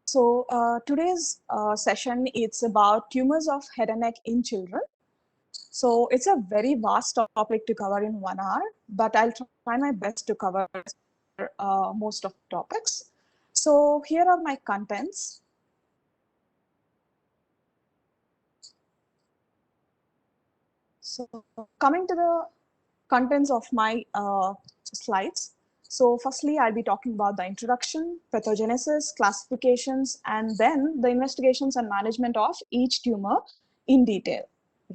Today's session, it's about tumors of head and neck in children. So it's a very vast topic to cover in 1 hour, but I'll try my best to cover most of the topics. So here are my contents. So coming to the contents of my slides. So firstly, I'll be talking about the introduction, pathogenesis, classifications, and then the investigations and management of each tumor in detail,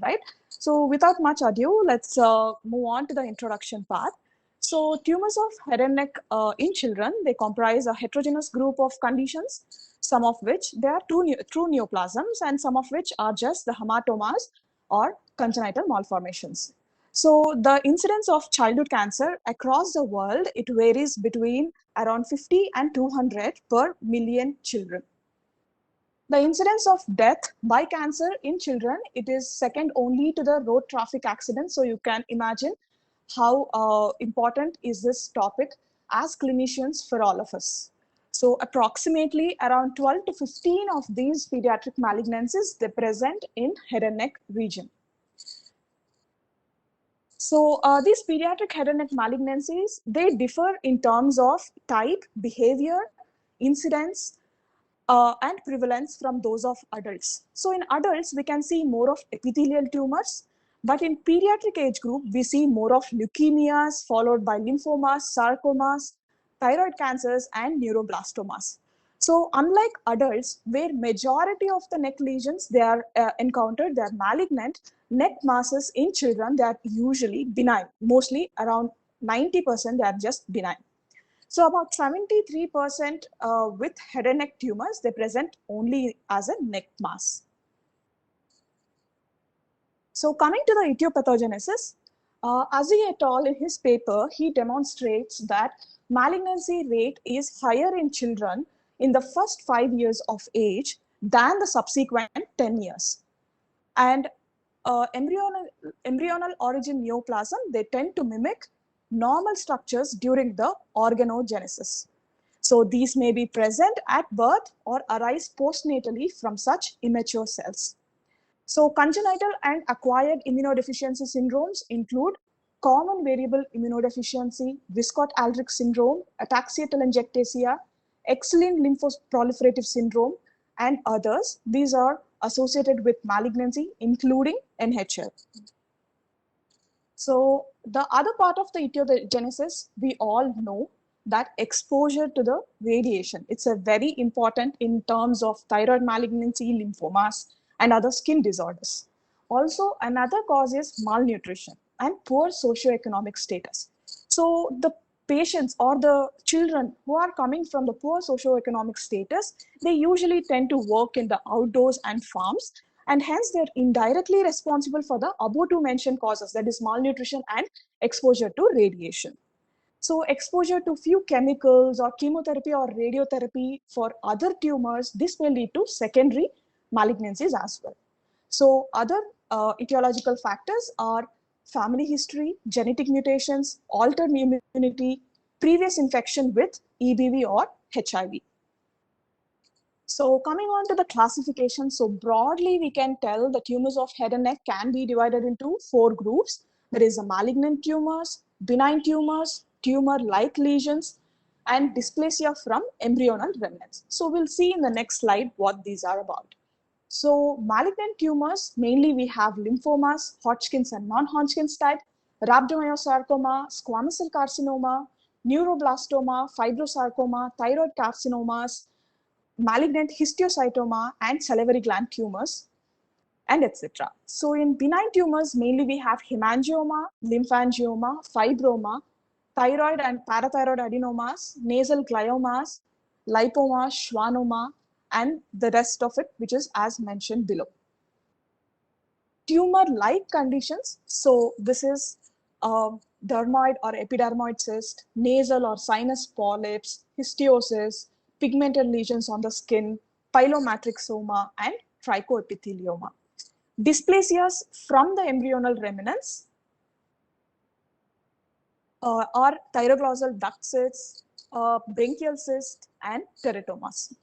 right? So without much ado, let's move on to the introduction part. So tumors of head and neck in children, they comprise a heterogeneous group of conditions, some of which they are true neoplasms and some of which are just the hematomas or congenital malformations. So the incidence of childhood cancer across the world, it varies between around 50 and 200 per million children. The incidence of death by cancer in children, it is second only to the road traffic accidents. So you can imagine how important is this topic as clinicians for all of us. So approximately around 12 to 15 of these pediatric malignancies, they present in head and neck region. So these pediatric head and neck malignancies, they differ in terms of type, behavior, incidence, and prevalence from those of adults. So in adults, we can see more of epithelial tumors, but in pediatric age group, we see more of leukemias, followed by lymphomas, sarcomas, thyroid cancers, and neuroblastomas. So unlike adults, where majority of the neck lesions they are encountered, they are malignant, neck masses in children, they are usually benign, mostly around 90% they are just benign. So about 73% with head and neck tumors, they present only as a neck mass. So coming to the etiopathogenesis, Azzi et al. In his paper, he demonstrates that malignancy rate is higher in children in the first 5 years of age than the subsequent 10 years. And embryonal origin neoplasm, they tend to mimic normal structures during the organogenesis. So these may be present at birth or arise postnatally from such immature cells. So congenital and acquired immunodeficiency syndromes include common variable immunodeficiency, Wiskott-Aldrich syndrome, ataxia-telangiectasia, X-linked lymphoproliferative syndrome, and others. These are associated with malignancy, including NHL. So the other part of the etiologenesis, we all know that exposure to the radiation. It's a very important in terms of thyroid malignancy, lymphomas, and other skin disorders. Also, another cause is malnutrition and poor socioeconomic status. So the patients or the children who are coming from the poor socioeconomic status, they usually tend to work in the outdoors and farms, and hence they're indirectly responsible for the above two mentioned causes, that is malnutrition and exposure to radiation. So exposure to few chemicals or chemotherapy or radiotherapy for other tumors, this may lead to secondary malignancies as well. So other etiological factors are family history, genetic mutations, altered immunity, previous infection with EBV or HIV. So coming on to the classification, so broadly we can tell the tumors of head and neck can be divided into 4 groups. There is a malignant tumors, benign tumors, tumor-like lesions, and dysplasia from embryonal remnants. So we'll see in the next slide what these are about. So malignant tumors, mainly we have lymphomas, Hodgkin's and non-Hodgkin's type, rhabdomyosarcoma, squamous cell carcinoma, neuroblastoma, fibrosarcoma, thyroid carcinomas, malignant histiocytoma, and salivary gland tumors, and etc. So in benign tumors, mainly we have hemangioma, lymphangioma, fibroma, thyroid and parathyroid adenomas, nasal gliomas, lipoma, schwannoma, and the rest of it, which is as mentioned below. Tumor-like conditions, so this is dermoid or epidermoid cyst, nasal or sinus polyps, histiosis, pigmented lesions on the skin, pilomatrixoma, and trichoepithelioma. Dysplasias from the embryonal remnants are thyroglossal duct cysts, bronchial cyst, and teratomas.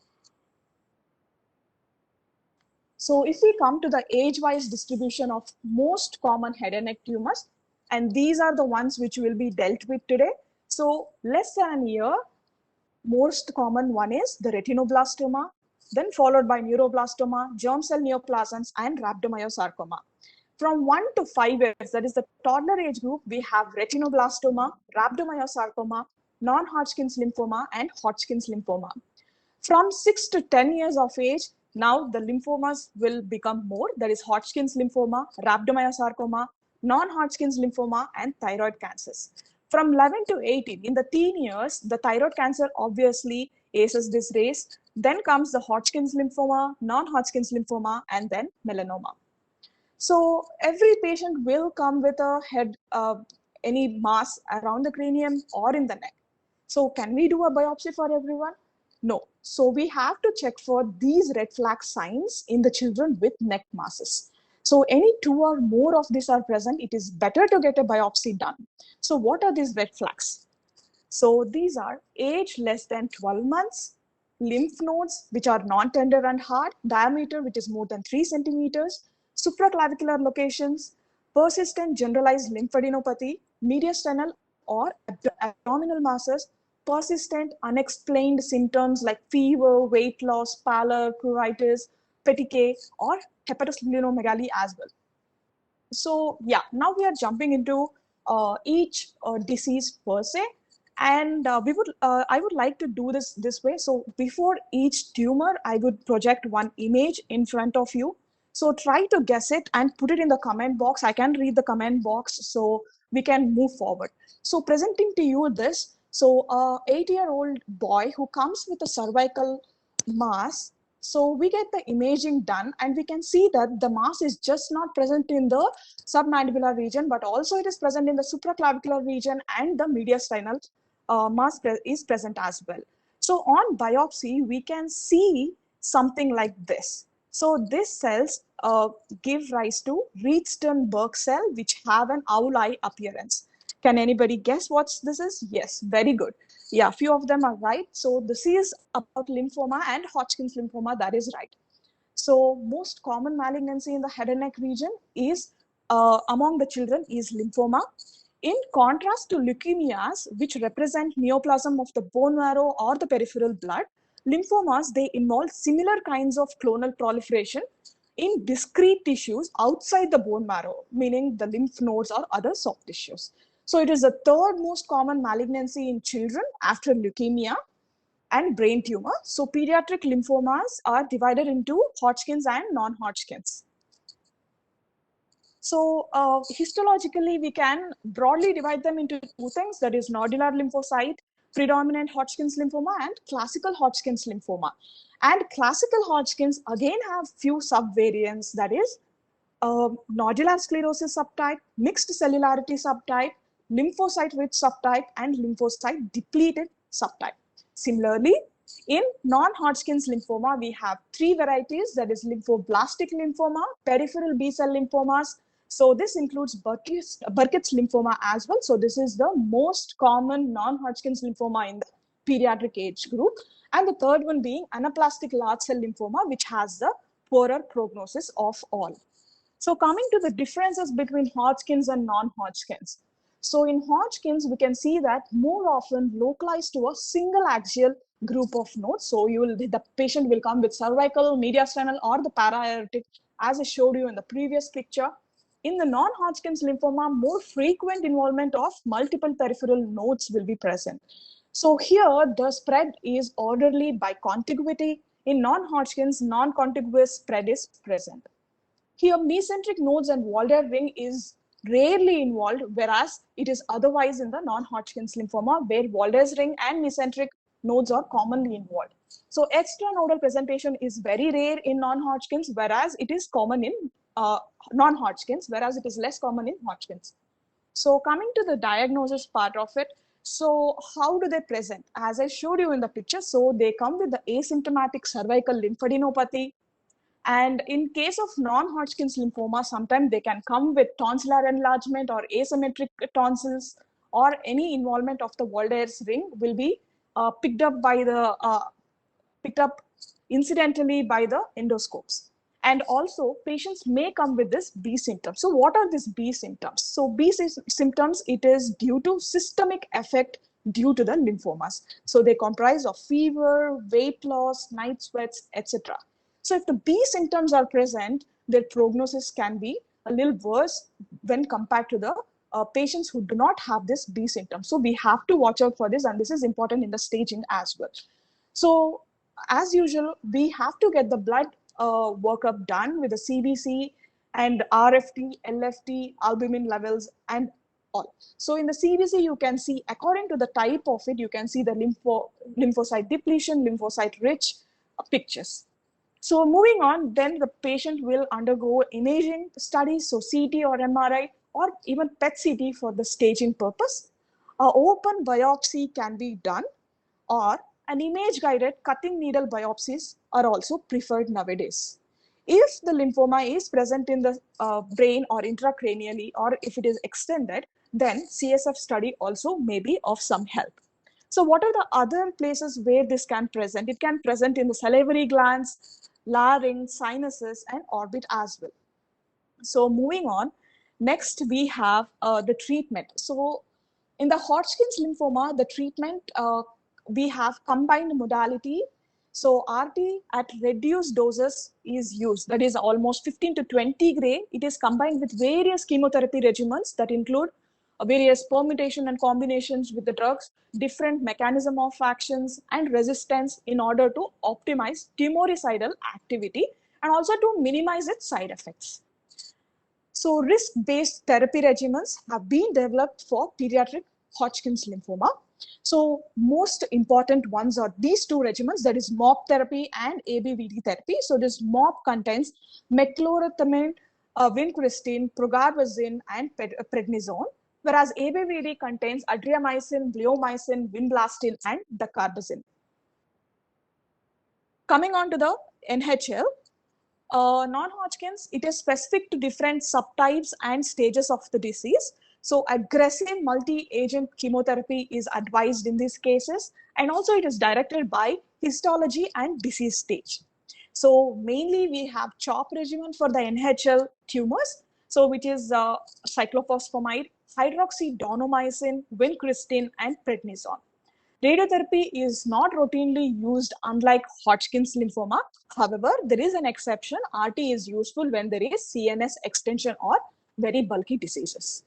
So if we come to the age-wise distribution of most common head and neck tumors, and these are the ones which will be dealt with today. So less than a year, most common one is the retinoblastoma, then followed by neuroblastoma, germ cell neoplasms, and rhabdomyosarcoma. From 1 to 5 years, that is the toddler age group, we have retinoblastoma, rhabdomyosarcoma, non-Hodgkin's lymphoma, and Hodgkin's lymphoma. From 6 to 10 years of age, now the lymphomas will become more, that is Hodgkin's lymphoma, rhabdomyosarcoma, non-Hodgkin's lymphoma, and thyroid cancers. From 11 to 18, in the teen years, the thyroid cancer obviously aces this race. Then comes the Hodgkin's lymphoma, non-Hodgkin's lymphoma, and then melanoma. So every patient will come with a head, any mass around the cranium or in the neck. So can we do a biopsy for everyone? No. So we have to check for these red flag signs in the children with neck masses. So any 2 or more of these are present, it is better to get a biopsy done. So what are these red flags? So these are age less than 12 months, lymph nodes which are non-tender and hard, diameter which is more than 3 centimeters, supraclavicular locations, persistent generalized lymphadenopathy, mediastinal or abdominal masses, persistent unexplained symptoms like fever, weight loss, pallor, pruritus, petechiae, or hepatosplenomegaly as well. So yeah, now we are jumping into each disease per se, and I would like to do this way. So before each tumor, I would project one image in front of you. So try to guess it and put it in the comment box. I can read the comment box so we can move forward. So presenting to you this, so a 8-year-old boy who comes with a cervical mass. So we get the imaging done and we can see that the mass is just not present in the submandibular region, but also it is present in the supraclavicular region, and the mediastinal mass is present as well. So on biopsy, we can see something like this. So these cells give rise to Reed-Sternberg cell, which have an owl-eye appearance. Can anybody guess what this is? Yes, very good. Yeah, few of them are right. So this is about lymphoma and Hodgkin's lymphoma, that is right. So most common malignancy in the head and neck region is among the children is lymphoma. In contrast to leukemias, which represent neoplasm of the bone marrow or the peripheral blood, lymphomas, they involve similar kinds of clonal proliferation in discrete tissues outside the bone marrow, meaning the lymph nodes or other soft tissues. So it is the third most common malignancy in children after leukemia and brain tumor. So pediatric lymphomas are divided into Hodgkin's and non-Hodgkin's. So histologically, we can broadly divide them into two things, that is nodular lymphocyte, predominant Hodgkin's lymphoma, and classical Hodgkin's lymphoma. And classical Hodgkin's again have few subvariants, that is nodular sclerosis subtype, mixed cellularity subtype, lymphocyte-rich subtype, and lymphocyte depleted subtype. Similarly, in non-Hodgkin's lymphoma, we have three varieties, that is lymphoblastic lymphoma, peripheral B-cell lymphomas. So this includes Burkitt's lymphoma as well. So this is the most common non-Hodgkin's lymphoma in the pediatric age group. And the third one being anaplastic large cell lymphoma, which has the poorer prognosis of all. So coming to the differences between Hodgkin's and non-Hodgkin's. So in Hodgkin's, we can see that more often localized to a single axial group of nodes. So the patient will come with cervical, mediastinal, or the para-aortic, as I showed you in the previous picture. In the non-Hodgkin's lymphoma, more frequent involvement of multiple peripheral nodes will be present. So here, the spread is orderly by contiguity. In non-Hodgkin's, non-contiguous spread is present. Here, mesenteric nodes and Walder ring is rarely involved, whereas it is otherwise in the non-Hodgkin's lymphoma, where Walder's ring and mesenteric nodes are commonly involved. So extranodal presentation is very rare in non-Hodgkin's, whereas it is common in non-Hodgkin's, whereas it is less common in Hodgkin's. So coming to the diagnosis part of it, so how do they present? As I showed you in the picture, so they come with the asymptomatic cervical lymphadenopathy. And in case of non-Hodgkin's lymphoma, sometimes they can come with tonsillar enlargement or asymmetric tonsils, or any involvement of the Walder's ring will be picked up incidentally by the endoscopes. And also, patients may come with this B symptoms. So what are these B symptoms? So symptoms, it is due to systemic effect due to the lymphomas. So they comprise of fever, weight loss, night sweats, etc. So if the B symptoms are present, their prognosis can be a little worse when compared to the patients who do not have this B symptom. So we have to watch out for this, and this is important in the staging as well. So as usual, we have to get the blood workup done with the CBC and RFT, LFT, albumin levels, and all. So in the CBC, you can see, according to the type of it, you can see the lymphocyte depletion, lymphocyte rich pictures. So moving on, then the patient will undergo imaging studies, so CT or MRI, or even PET-CT for the staging purpose. Open biopsy can be done, or an image-guided cutting needle biopsies are also preferred nowadays. If the lymphoma is present in the brain or intracranially, or if it is extended, then CSF study also may be of some help. So what are the other places where this can present? It can present in the salivary glands, larynx, sinuses, and orbit as well. So moving on, next we have the treatment. So in the Hodgkin's lymphoma, the treatment, we have combined modality. So RT at reduced doses is used. That is almost 15 to 20 gray. It is combined with various chemotherapy regimens that include various permutation and combinations with the drugs, different mechanism of actions and resistance in order to optimize tumoricidal activity and also to minimize its side effects. So risk-based therapy regimens have been developed for pediatric Hodgkin's lymphoma. So most important ones are these two regimens, that is MOP therapy and ABVD therapy. So this MOP contains meclorethamine, vincristine, procarbazine, and prednisone, whereas ABVD contains adriamycin, bleomycin, vinblastine, and dacarbazine. Coming on to the NHL, non-Hodgkin's, it is specific to different subtypes and stages of the disease. So aggressive multi-agent chemotherapy is advised in these cases, and also it is directed by histology and disease stage. So mainly we have CHOP regimen for the NHL tumors, so which is cyclophosphamide, hydroxydonomycin, vincristine, and prednisone. Radiotherapy is not routinely used unlike Hodgkin's lymphoma. However, there is an exception. RT is useful when there is CNS extension or very bulky diseases.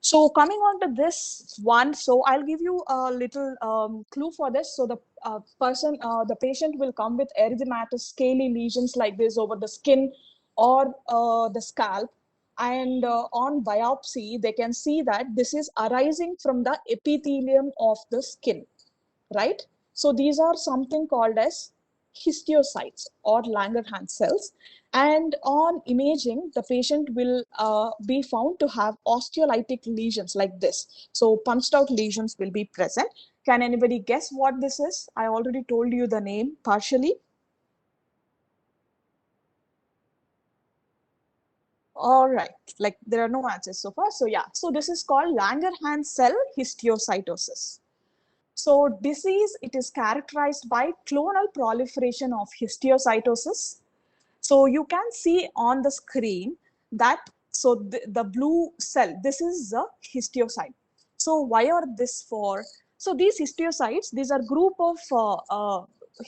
So coming on to this one, so I'll give you a little clue for this. So the patient will come with erythematous scaly lesions like this over the skin or the scalp. And on biopsy, they can see that this is arising from the epithelium of the skin, right? So these are something called as histiocytes or Langerhans cells. And on imaging, the patient will be found to have osteolytic lesions like this. So punched out lesions will be present. Can anybody guess what this is? I already told you the name partially. All right, like there are no answers so far. So yeah, so this is called Langerhans cell histiocytosis. So disease, it is characterized by clonal proliferation of histiocytosis. So you can see on the screen that, so the blue cell, this is the histiocyte. So why are this for? So these histiocytes, these are group of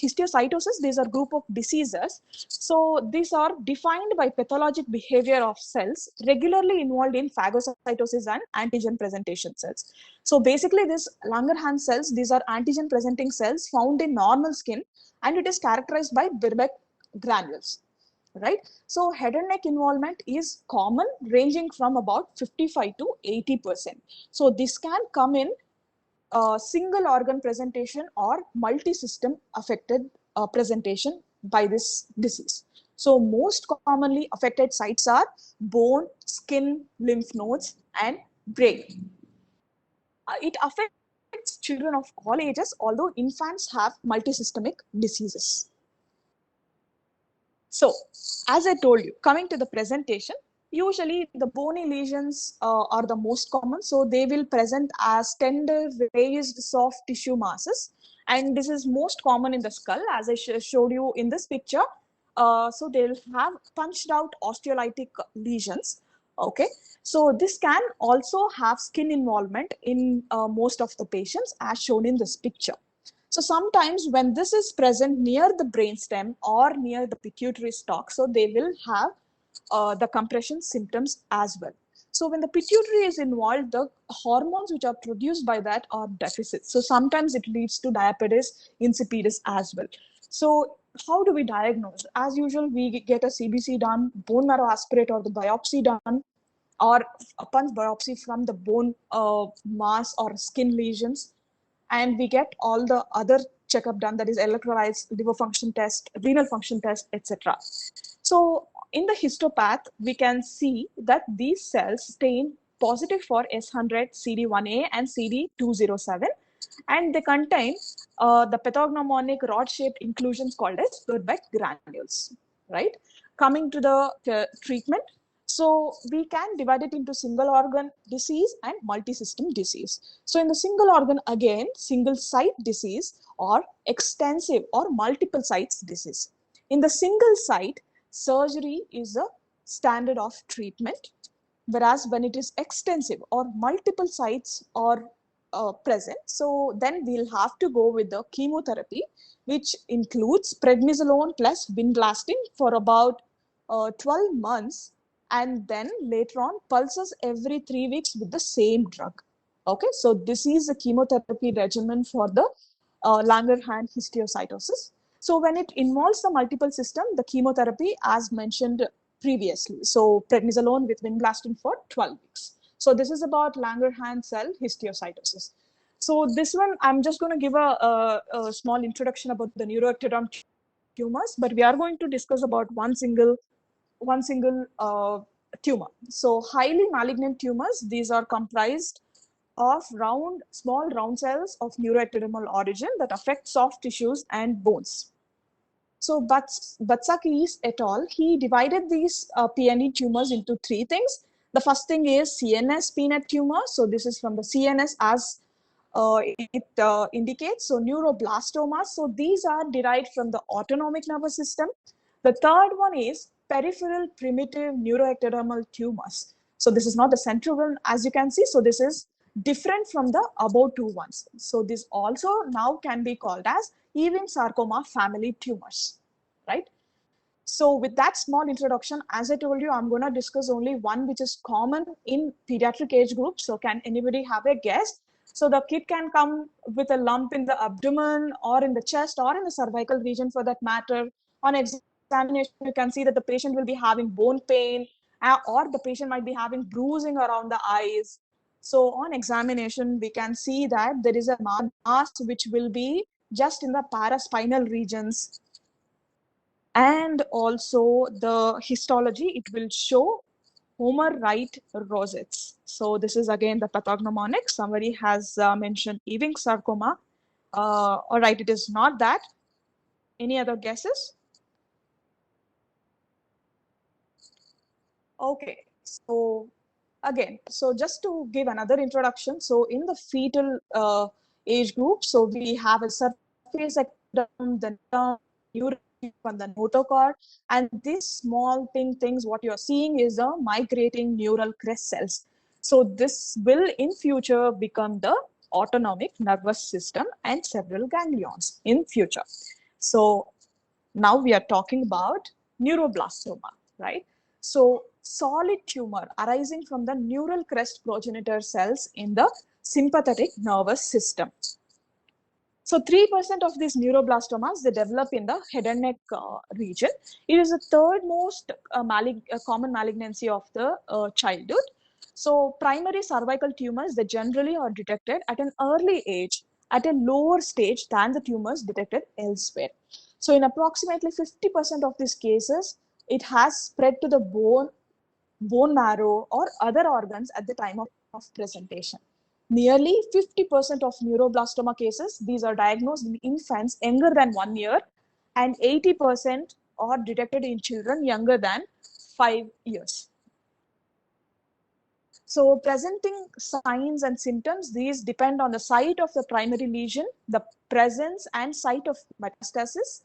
histiocytosis, these are group of diseases. So these are defined by pathologic behavior of cells regularly involved in phagocytosis and antigen presentation cells. So basically this Langerhans cells, these are antigen presenting cells found in normal skin, and it is characterized by Birbeck granules, right? So head and neck involvement is common, ranging from about 55 to 80%. So this can come in single organ presentation or multi-system affected presentation by this disease. So most commonly affected sites are bone, skin, lymph nodes, and brain. It affects children of all ages, although infants have multisystemic diseases. So, as I told you, coming to the presentation, usually the bony lesions are the most common. So they will present as tender, raised, soft tissue masses. And this is most common in the skull, as I showed you in this picture. so they'll have punched out osteolytic lesions. Okay, so this can also have skin involvement in most of the patients, as shown in this picture. So sometimes when this is present near the brainstem or near the pituitary stalk, so they will have the compression symptoms as well. So when the pituitary is involved, the hormones which are produced by that are deficits. So sometimes it leads to diabetes insipidus as well. So how do we diagnose? As usual, we get a CBC done, bone marrow aspirate or the biopsy done, or a punch biopsy from the bone mass or skin lesions, and we get all the other checkup done, that is electrolytes, liver function test, renal function test, etc. So in the histopath, we can see that these cells stain positive for S100, CD1A, and CD207, and they contain the pathognomonic rod-shaped inclusions called as Purbeck granules, right? Coming to the treatment, so we can divide it into single organ disease and multi-system disease. So in the single organ, again, single site disease or extensive or multiple sites disease. In the single site, surgery is a standard of treatment, whereas when it is extensive or multiple sites are present, so then we'll have to go with the chemotherapy, which includes prednisolone plus vinblastine for about 12 months, and then later on pulses every 3 weeks with the same drug. Okay, so this is the chemotherapy regimen for the Langerhans histiocytosis. So when it involves the multiple system, the chemotherapy as mentioned previously. So prednisolone with vinblastine for 12 weeks. So this is about Langerhans cell histiocytosis. So this one, I'm just going to give a small introduction about the neuroectoderm tumors, but we are going to discuss about one single tumor. So highly malignant tumors, these are comprised of small round cells of neuroectodermal origin that affect soft tissues and bones. So Batsakis et al., he divided these PNE tumors into three things. The first thing is CNS PNET tumor. So this is from the CNS as it indicates. So neuroblastomas. So these are derived from the autonomic nervous system. The third one is peripheral primitive neuroectodermal tumors. So this is not the central one, as you can see. So this is different from the above two ones. So this also now can be called as Ewing sarcoma family tumors, right? So with that small introduction, as I told you, I'm going to discuss only one which is common in pediatric age group. So can anybody have a guess? So the kid can come with a lump in the abdomen or in the chest or in the cervical region for that matter. On examination, you can see that the patient will be having bone pain or the patient might be having bruising around the eyes. So on examination, we can see that there is a mass which will be just in the paraspinal regions. And also the histology, it will show Homer Wright rosettes. So this is again the pathognomonic. Somebody has mentioned Ewing sarcoma. All right, it is not that. Any other guesses? Okay, so again, so just to give another introduction, so in the fetal age group, so we have a surface ectoderm, the neuron, and the notochord, and these small pink things, what you're seeing is the migrating neural crest cells. So this will in future become the autonomic nervous system and several ganglions in future. So now we are talking about neuroblastoma, right? So solid tumor arising from the neural crest progenitor cells in the sympathetic nervous system. So 3% of these neuroblastomas, they develop in the head and neck region. It is the third most common malignancy of the childhood. So primary cervical tumors, they generally are detected at an early age, at a lower stage than the tumors detected elsewhere. So in approximately 50% of these cases, it has spread to the bone marrow, or other organs at the time of presentation. Nearly 50% of neuroblastoma cases, these are diagnosed in infants younger than 1 year, and 80% are detected in children younger than 5 years. So presenting signs and symptoms, these depend on the site of the primary lesion, the presence and site of metastasis,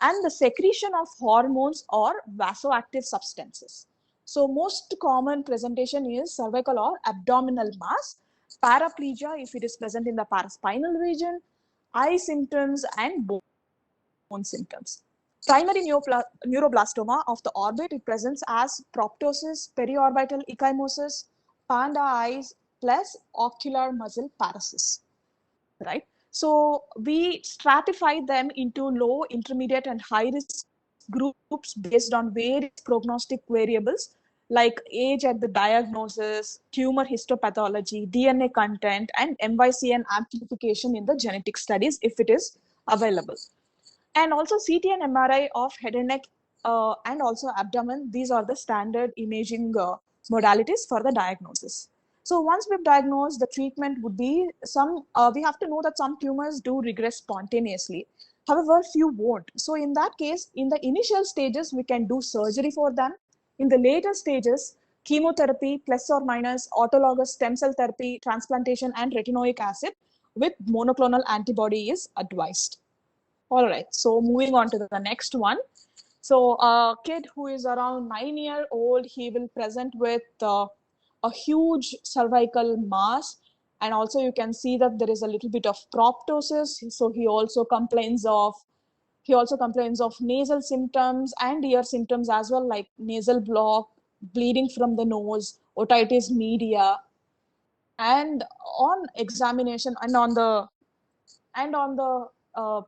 and the secretion of hormones or vasoactive substances. So most common presentation is cervical or abdominal mass, paraplegia if it is present in the paraspinal region, eye symptoms, and bone symptoms. Primary neuroblastoma of the orbit, it presents as proptosis, periorbital ecchymosis, panda eyes, plus ocular muscle paresis, right? So we stratify them into low, intermediate, and high risk groups based on various prognostic variables like age at the diagnosis, tumor histopathology, DNA content, and MYCN amplification in the genetic studies if it is available. And also CT and MRI of head and neck and also abdomen. These are the standard imaging modalities for the diagnosis. So once we've diagnosed, the treatment would be we have to know that some tumors do regress spontaneously. However, few won't. So in that case, in the initial stages, we can do surgery for them. In the later stages, chemotherapy plus or minus autologous stem cell therapy, transplantation, and retinoic acid with monoclonal antibody is advised. All right, so moving on to the next one. So a kid who is around 9 years old, he will present with a huge cervical mass. And also you can see that there is a little bit of proptosis. So he also complains of nasal symptoms and ear symptoms as well, like nasal block, bleeding from the nose, otitis media. And on examination and on the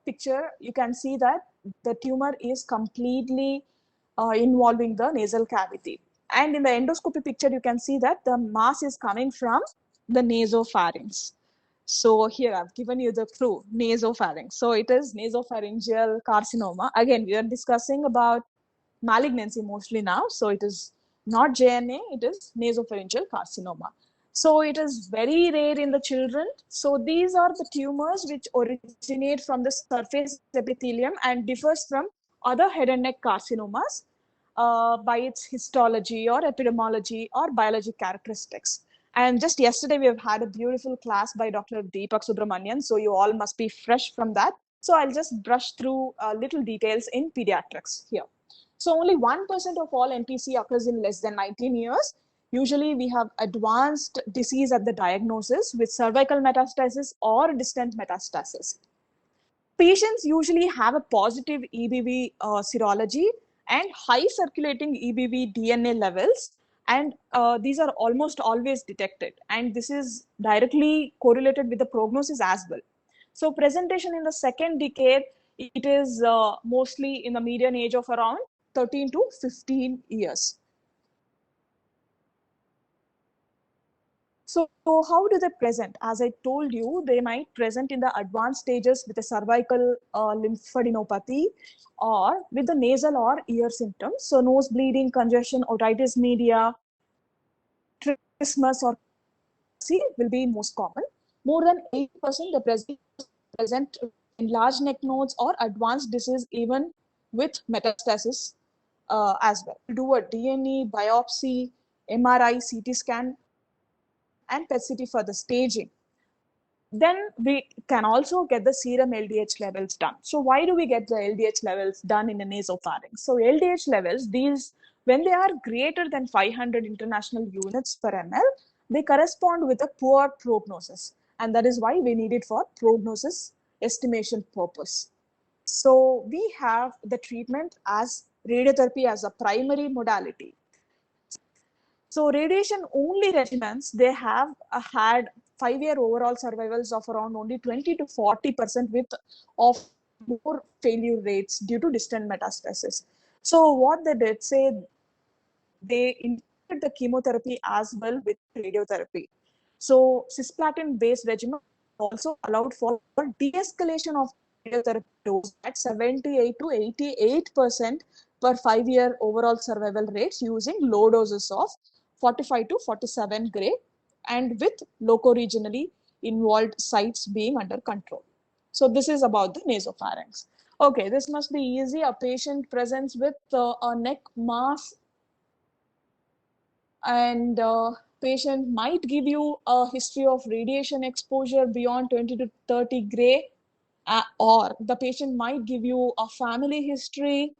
picture, you can see that the tumor is completely involving the nasal cavity. And in the endoscopy picture, you can see that the mass is coming from the nasopharynx. So here I've given you the proof, nasopharynx. So it is nasopharyngeal carcinoma. Again, we are discussing about malignancy mostly now. So it is not JNA, it is nasopharyngeal carcinoma. So it is very rare in the children. So these are the tumors which originate from the surface epithelium and differs from other head and neck carcinomas by its histology or epidemiology or biologic characteristics. And just yesterday, we have had a beautiful class by Dr. Deepak Subramanian. So you all must be fresh from that. So I'll just brush through little details in pediatrics here. So only 1% of all NPC occurs in less than 19 years. Usually we have advanced disease at the diagnosis with cervical metastasis or distant metastasis. Patients usually have a positive EBV serology and high circulating EBV DNA levels, and these are almost always detected, and this is directly correlated with the prognosis as well. So presentation in the second decade, it is mostly in the median age of around 13 to 15 years. So how do they present? As I told you, they might present in the advanced stages with a cervical lymphadenopathy or with the nasal or ear symptoms. So nose bleeding, congestion, otitis media, trismus or will be most common. More than 80% they present enlarged neck nodes or advanced disease even with metastasis as well. Do a DNA, biopsy, MRI, CT scan, and PET-CT for the staging. Then we can also get the serum LDH levels done. So why do we get the LDH levels done in the nasopharynx? So LDH levels, when they are greater than 500 international units per ml, they correspond with a poor prognosis. And that is why we need it for prognosis estimation purpose. So we have the treatment as radiotherapy as a primary modality. So radiation only regimens, they have had 5-year overall survivals of around only 20 to 40% with of more failure rates due to distant metastasis. So what they did say, they included the chemotherapy as well with radiotherapy. So cisplatin based regimen also allowed for de-escalation of radiotherapy dose at 78 to 88% per 5-year overall survival rates using low doses of 45 to 47 gray and with loco-regionally involved sites being under control. So this is about the nasopharynx. Okay, this must be easy. A patient presents with a neck mass and patient might give you a history of radiation exposure beyond 20 to 30 gray. or the patient might give you a family history.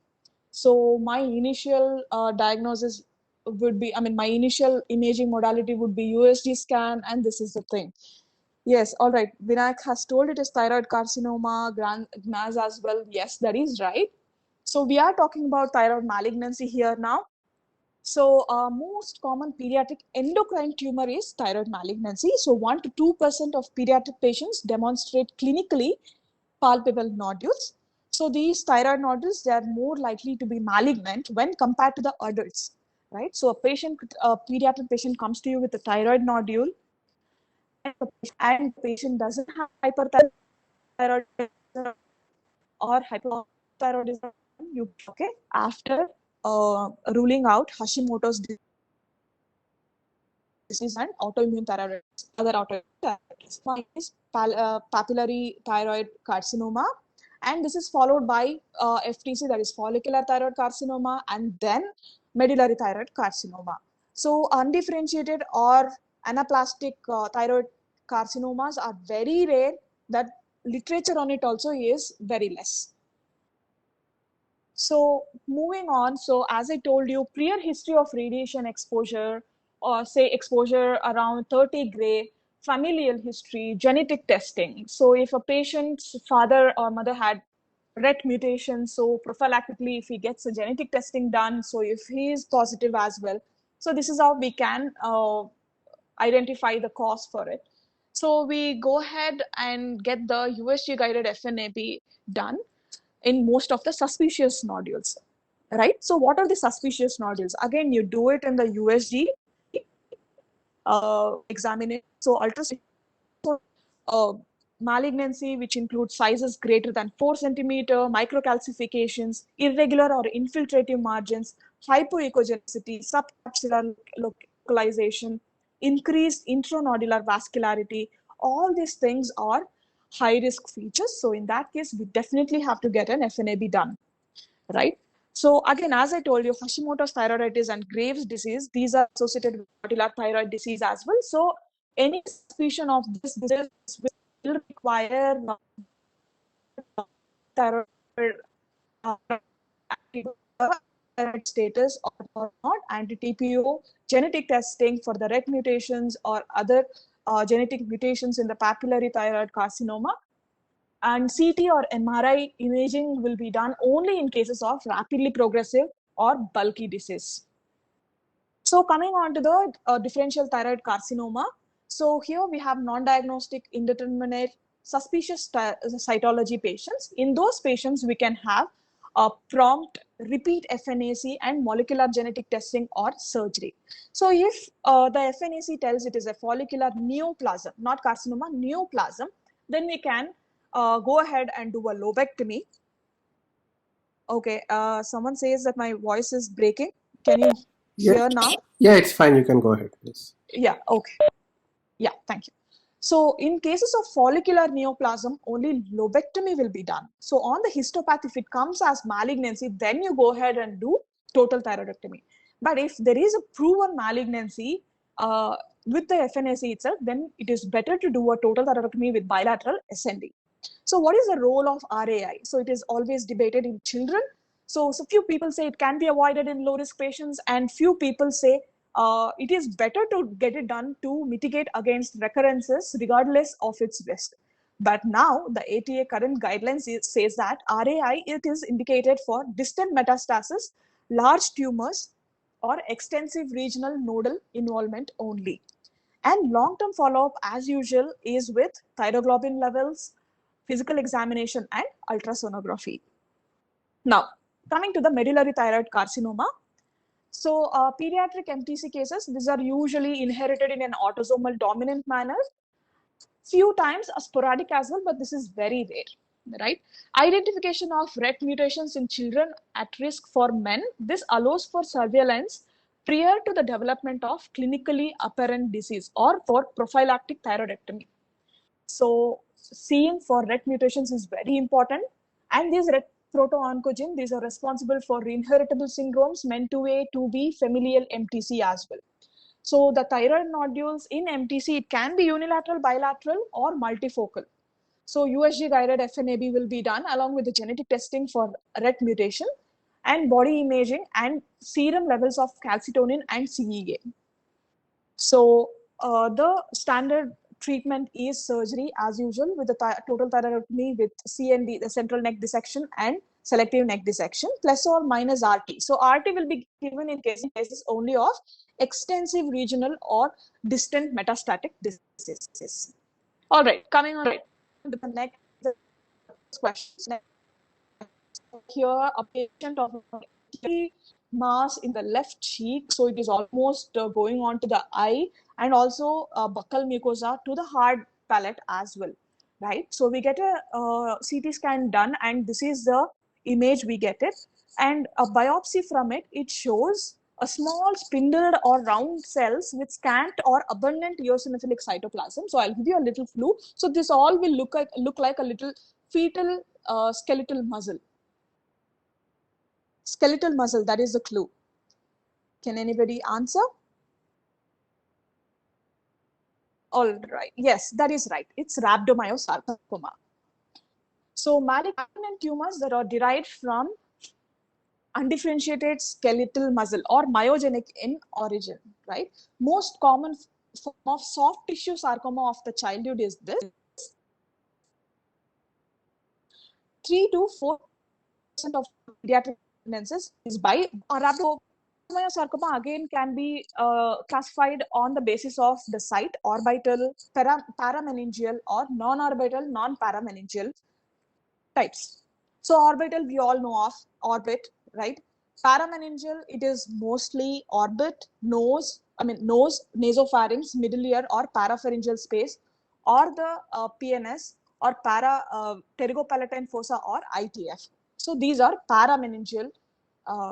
So my initial diagnosis would be, I mean, my initial imaging modality would be USG scan, and this is the thing. Yes, all right. Vinayak has told it is thyroid carcinoma, GNAS as well. Yes, that is right. So we are talking about thyroid malignancy here now. So most common pediatric endocrine tumor is thyroid malignancy. So 1 to 2% of pediatric patients demonstrate clinically palpable nodules. So these thyroid nodules, they are more likely to be malignant when compared to the adults, right? So a pediatric patient comes to you with a thyroid nodule, and the patient doesn't have hyperthyroidism or hypothyroidism, you okay after ruling out Hashimoto's disease and autoimmune thyroiditis, other autoimmune thyroiditis. One is papillary thyroid carcinoma, and this is followed by FTC, that is follicular thyroid carcinoma, and then medullary thyroid carcinoma. So undifferentiated or anaplastic thyroid carcinomas are very rare. That literature on it also is very less. So moving on, so as I told you, prior history of radiation exposure, or say exposure around 30 gray, familial history, genetic testing. So if a patient's father or mother had RET mutation, so prophylactically, if he gets a genetic testing done, so if he is positive as well, so this is how we can identify the cause for it. So we go ahead and get the USG guided FNAB done in most of the suspicious nodules, right? So what are the suspicious nodules? Again, you do it in the USG examination. So ultrasound malignancy, which includes sizes greater than 4 centimeter, microcalcifications, irregular or infiltrative margins, hypoechogenicity, subcapsular localization, increased intranodular vascularity. All these things are high risk features. So in that case, we definitely have to get an FNAB done, right? So again, as I told you, Hashimoto's thyroiditis and Graves' disease, these are associated with nodular thyroid disease as well. So any suspicion of this disease will require thyroid status or not, anti-TPO genetic testing for the RET mutations or other genetic mutations in the papillary thyroid carcinoma. And CT or MRI imaging will be done only in cases of rapidly progressive or bulky disease. So coming on to the differential thyroid carcinoma. So here we have non-diagnostic, indeterminate, suspicious cytology patients. In those patients, we can have a prompt repeat FNAC and molecular genetic testing or surgery. So if the FNAC tells it is a follicular neoplasm, not carcinoma, neoplasm, then we can go ahead and do a lobectomy. Okay, someone says that my voice is breaking. Can you hear now? Yeah, it's fine. You can go ahead, please. Yeah, okay. Yeah, thank you. So in cases of follicular neoplasm, only lobectomy will be done. So on the histopath, if it comes as malignancy, then you go ahead and do total thyroidectomy. But if there is a proven malignancy with the FNAC itself, then it is better to do a total thyroidectomy with bilateral SND. So what is the role of RAI? So it is always debated in children. So few people say it can be avoided in low risk patients, and few people say it is better to get it done to mitigate against recurrences regardless of its risk. But now the ATA current guidelines says that RAI, it is indicated for distant metastasis, large tumors, or extensive regional nodal involvement only. And long-term follow-up, as usual, is with thyroglobulin levels, physical examination, and ultrasonography. Now, coming to the medullary thyroid carcinoma. So pediatric MTC cases, these are usually inherited in an autosomal dominant manner. Few times a sporadic as well, but this is very rare, right? Identification of RET mutations in children at risk for men. This allows for surveillance prior to the development of clinically apparent disease or for prophylactic thyroidectomy. So seeing for RET mutations is very important. And these RET proto-oncogene, these are responsible for inheritable syndromes, MEN2A, 2B, familial MTC as well. So the thyroid nodules in MTC, it can be unilateral, bilateral, or multifocal. So USG guided FNAB will be done along with the genetic testing for RET mutation and body imaging and serum levels of calcitonin and CEA. So the standard treatment is surgery as usual with the total thyroidectomy with CND, the central neck dissection, and selective neck dissection, plus or minus RT. So RT will be given in cases only of extensive regional or distant metastatic diseases. All right, coming on to the next question. Here, a patient of mass in the left cheek, so it is almost going on to the eye, and also buccal mucosa to the hard palate as well, right? So we get a CT scan done, and this is the image we get it, and a biopsy from it, it shows a small spindled or round cells with scant or abundant eosinophilic cytoplasm. So I'll give you a little clue. So this all will look like a little fetal skeletal muscle. Skeletal muscle, that is the clue. Can anybody answer? All right. Yes, that is right. It's rhabdomyosarcoma. So malignant tumors that are derived from undifferentiated skeletal muscle or myogenic in origin, right? Most common form of soft tissue sarcoma of the childhood is this. 3 to 4% of pediatric pregnancies is by rhabdomyosarcoma. Again, can be classified on the basis of the site: orbital, parameningeal, or non-orbital, non-parameningeal types. So orbital, we all know of orbit, right? Parameningeal, it is mostly orbit, nose, nasopharynx, middle ear, or parapharyngeal space, or the PNS, or pterygopalatine fossa, or ITF. So these are parameningeal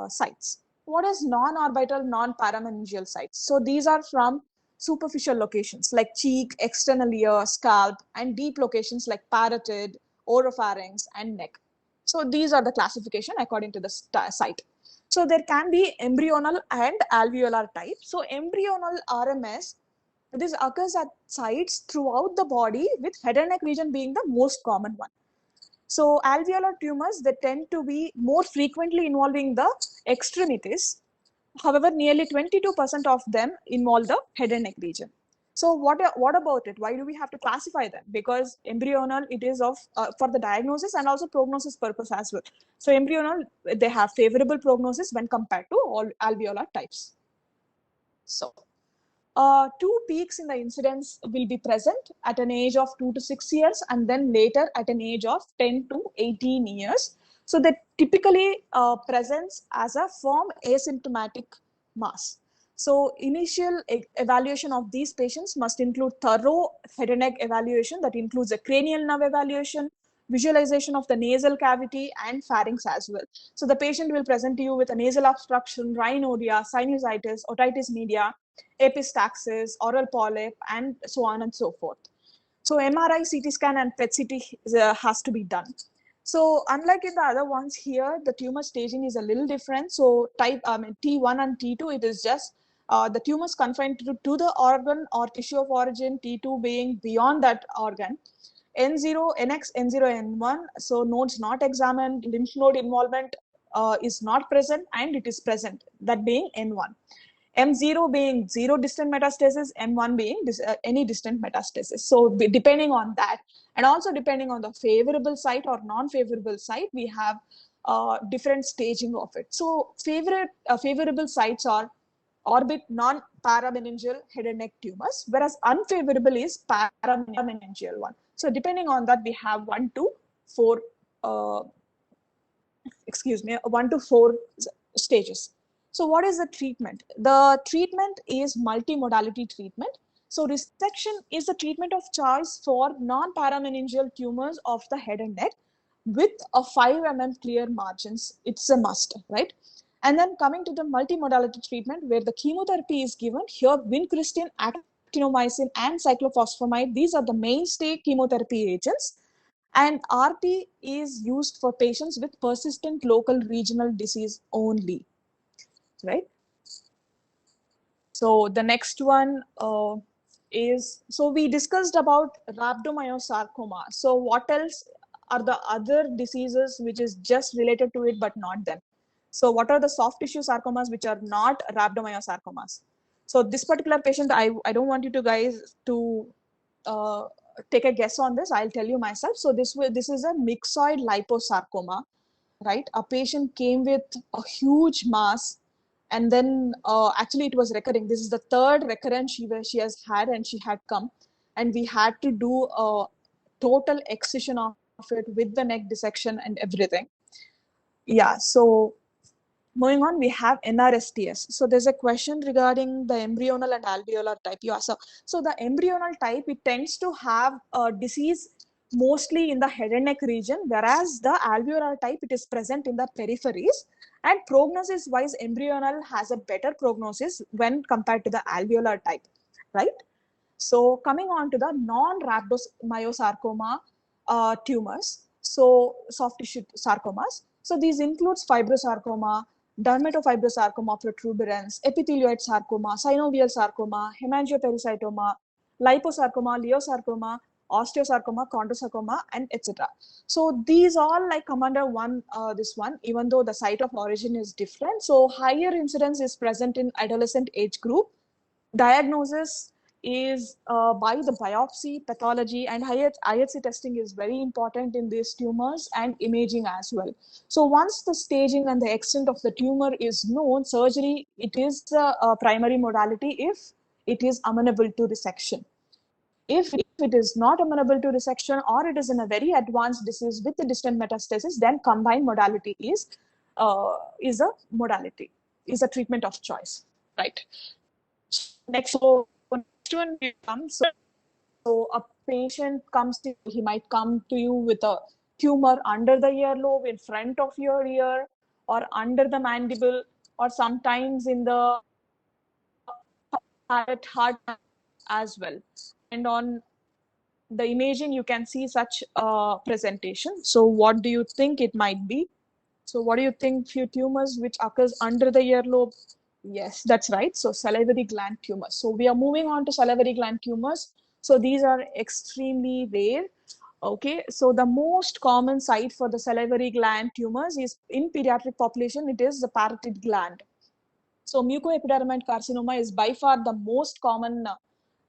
sites. What is non-orbital, non-parameningeal sites? So these are from superficial locations like cheek, external ear, scalp, and deep locations like parotid, oropharynx, and neck. So these are the classification according to the site. So there can be embryonal and alveolar type. So embryonal RMS, this occurs at sites throughout the body, with head and neck region being the most common one. So alveolar tumors, they tend to be more frequently involving the extremities. However, nearly 22% of them involve the head and neck region. So what about it? Why do we have to classify them? Because embryonal, it is of for the diagnosis and also prognosis purpose as well. So embryonal, they have favorable prognosis when compared to all alveolar types. So two peaks in the incidence will be present at an age of 2 to 6 years, and then later at an age of 10 to 18 years. So that typically presents as a firm asymptomatic mass. So initial evaluation of these patients must include thorough head and neck evaluation that includes a cranial nerve evaluation, visualization of the nasal cavity, and pharynx as well. So the patient will present to you with a nasal obstruction, rhinodia, sinusitis, otitis media, epistaxis, oral polyp, and so on and so forth. So MRI, CT scan, and PET-CT has to be done. So unlike in the other ones here, the tumor staging is a little different. So T1 and T2, it is just the tumors confined to the organ or tissue of origin, T2 being beyond that organ. N0, NX, N0, N1, so nodes not examined, lymph node involvement is not present, and it is present, that being N1. M0 being zero distant metastasis, M1 being any distant metastasis. So depending on that, and also depending on the favorable site or non-favorable site, we have different staging of it. So favorable sites are orbit non-parameningeal head and neck tumors, whereas unfavorable is parameningeal one. So depending on that, we have 1 to 4 stages. So what is the treatment? The treatment is multimodality treatment. So resection is the treatment of choice for non-parameningeal tumors of the head and neck with a 5 mm clear margins. It's a must, right? And then coming to the multimodality treatment, where the chemotherapy is given, here vincristine, actinomycin, and cyclophosphamide, these are the mainstay chemotherapy agents. And RT is used for patients with persistent local regional disease only, right? So the next one, is, so we discussed about rhabdomyosarcoma. So what else are the other diseases which is just related to it but not them? So what are the soft tissue sarcomas which are not rhabdomyosarcomas? So this particular patient, I don't want you to guys to uh, take a guess on this. I'll tell you myself. So this is a myxoid liposarcoma, right? A patient came with a huge mass, and then actually it was recurring. This is the third recurrence she has had, and she had come, and we had to do a total excision of it with the neck dissection and everything. Yeah, so moving on, we have NRSTS. So there's a question regarding the embryonal and alveolar type. So the embryonal type, it tends to have a disease mostly in the head and neck region, whereas the alveolar type, it is present in the peripheries. And prognosis wise, embryonal has a better prognosis when compared to the alveolar type, right? So coming on to the non-rhabdomyosarcoma tumors, so soft tissue sarcomas. So these includes fibrosarcoma, dermatofibrosarcoma protuberans, epithelioid sarcoma, synovial sarcoma, hemangiopericytoma, liposarcoma, leiosarcoma, osteosarcoma, chondrosarcoma, and etc. So these all like come under this one, even though the site of origin is different. So higher incidence is present in adolescent age group. Diagnosis is by the biopsy, pathology, and IHC testing is very important in these tumors, and imaging as well. So once the staging and the extent of the tumor is known, surgery, it is a primary modality if it is amenable to resection. If it is not amenable to resection, or it is in a very advanced disease with the distant metastasis, then combined modality is a modality, is a treatment of choice, right? Next one will come. So a patient comes to, he might come to you with a tumor under the earlobe, in front of your ear, or under the mandible, or sometimes in the heart as well. And on the imaging, you can see such presentation. So what do you think it might be? So what do you think? Few tumors which occurs under the earlobe? Yes, that's right. So salivary gland tumors. So we are moving on to salivary gland tumors. So these are extremely rare. Okay, so the most common site for the salivary gland tumors is in pediatric population, it is the parotid gland. So mucoepidermoid carcinoma is by far the most common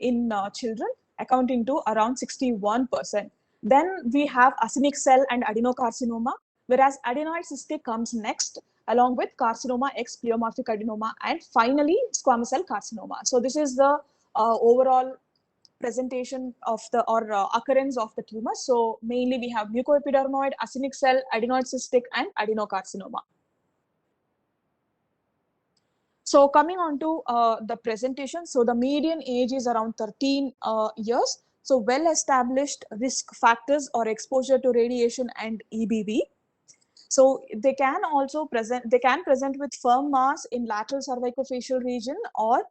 in children, accounting to around 61%. Then we have acinic cell and adenocarcinoma, whereas adenoid cystic comes next, along with carcinoma X pleomorphic adenoma, and finally squamous cell carcinoma. So this is the overall presentation of the occurrence of the tumor. So mainly we have mucoepidermoid, acinic cell, adenoid cystic, and adenocarcinoma. So coming on to the presentation, so the median age is around 13 years. So well-established risk factors or exposure to radiation and EBV. So they can also present, with firm mass in lateral cervicofacial region or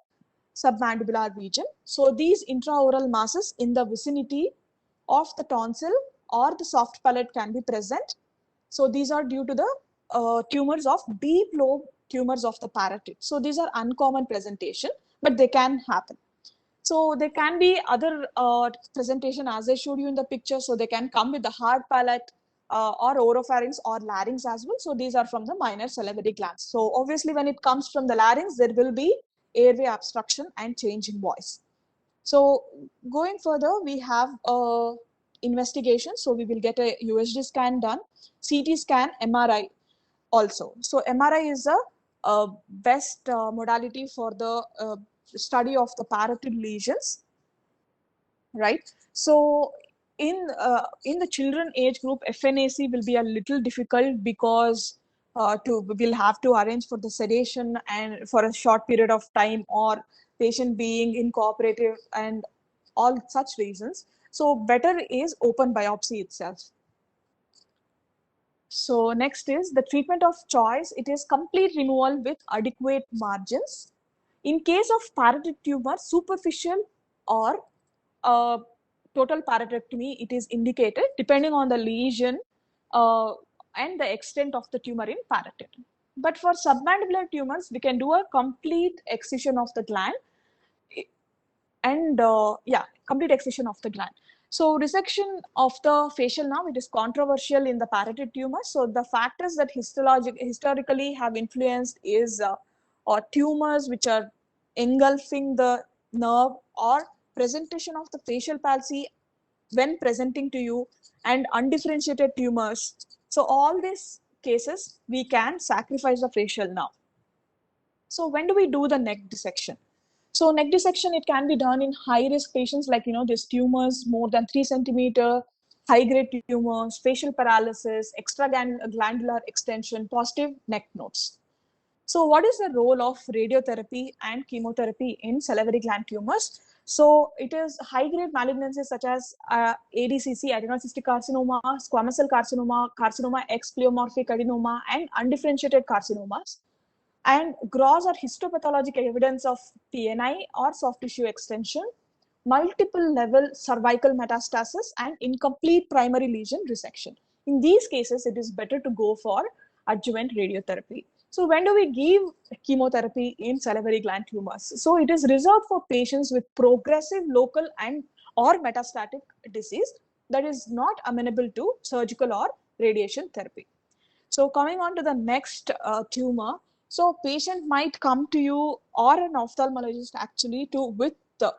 submandibular region. So these intraoral masses in the vicinity of the tonsil or the soft palate can be present. So these are due to the tumors of deep lobe tumors of the parotid. So these are uncommon presentation, but they can happen. So there can be other presentation as I showed you in the picture. So they can come with the hard palate or oropharynx or larynx as well. So these are from the minor salivary glands. So obviously when it comes from the larynx, there will be airway obstruction and change in voice. So going further, we have investigation. So we will get a USG scan done, CT scan, MRI also. So MRI is a best modality for the study of the parotid lesions, right? So in the children age group, FNAC will be a little difficult because we'll have to arrange for the sedation and for a short period of time, or patient being incooperative and all such reasons. So better is open biopsy itself. So next is the treatment of choice. It is complete removal with adequate margins. In case of parotid tumor, superficial or total parotidectomy, it is indicated depending on the lesion and the extent of the tumor in parotid. But for submandibular tumors, we can do a complete excision of the gland. and complete excision of the gland. So resection of the facial nerve, it is controversial in the parotid tumors. So the factors that historically have influenced is or tumors which are engulfing the nerve, or presentation of the facial palsy when presenting to you, and undifferentiated tumors. So all these cases, we can sacrifice the facial nerve. So when do we do the neck dissection? So neck dissection, it can be done in high-risk patients like, these tumors more than 3 centimeter, high-grade tumors, facial paralysis, extraglandular extension, positive neck nodes. So what is the role of radiotherapy and chemotherapy in salivary gland tumors? So it is high-grade malignancies such as ADCC, adenocystic carcinoma, squamous cell carcinoma, carcinoma X pleomorphic adenoma, and undifferentiated carcinomas. And gross or histopathologic evidence of PNI or soft tissue extension, multiple level cervical metastasis, and incomplete primary lesion resection. In these cases, it is better to go for adjuvant radiotherapy. So when do we give chemotherapy in salivary gland tumors? So it is reserved for patients with progressive local and or metastatic disease that is not amenable to surgical or radiation therapy. So coming on to the next tumor, so patient might come to you or an ophthalmologist actually with the,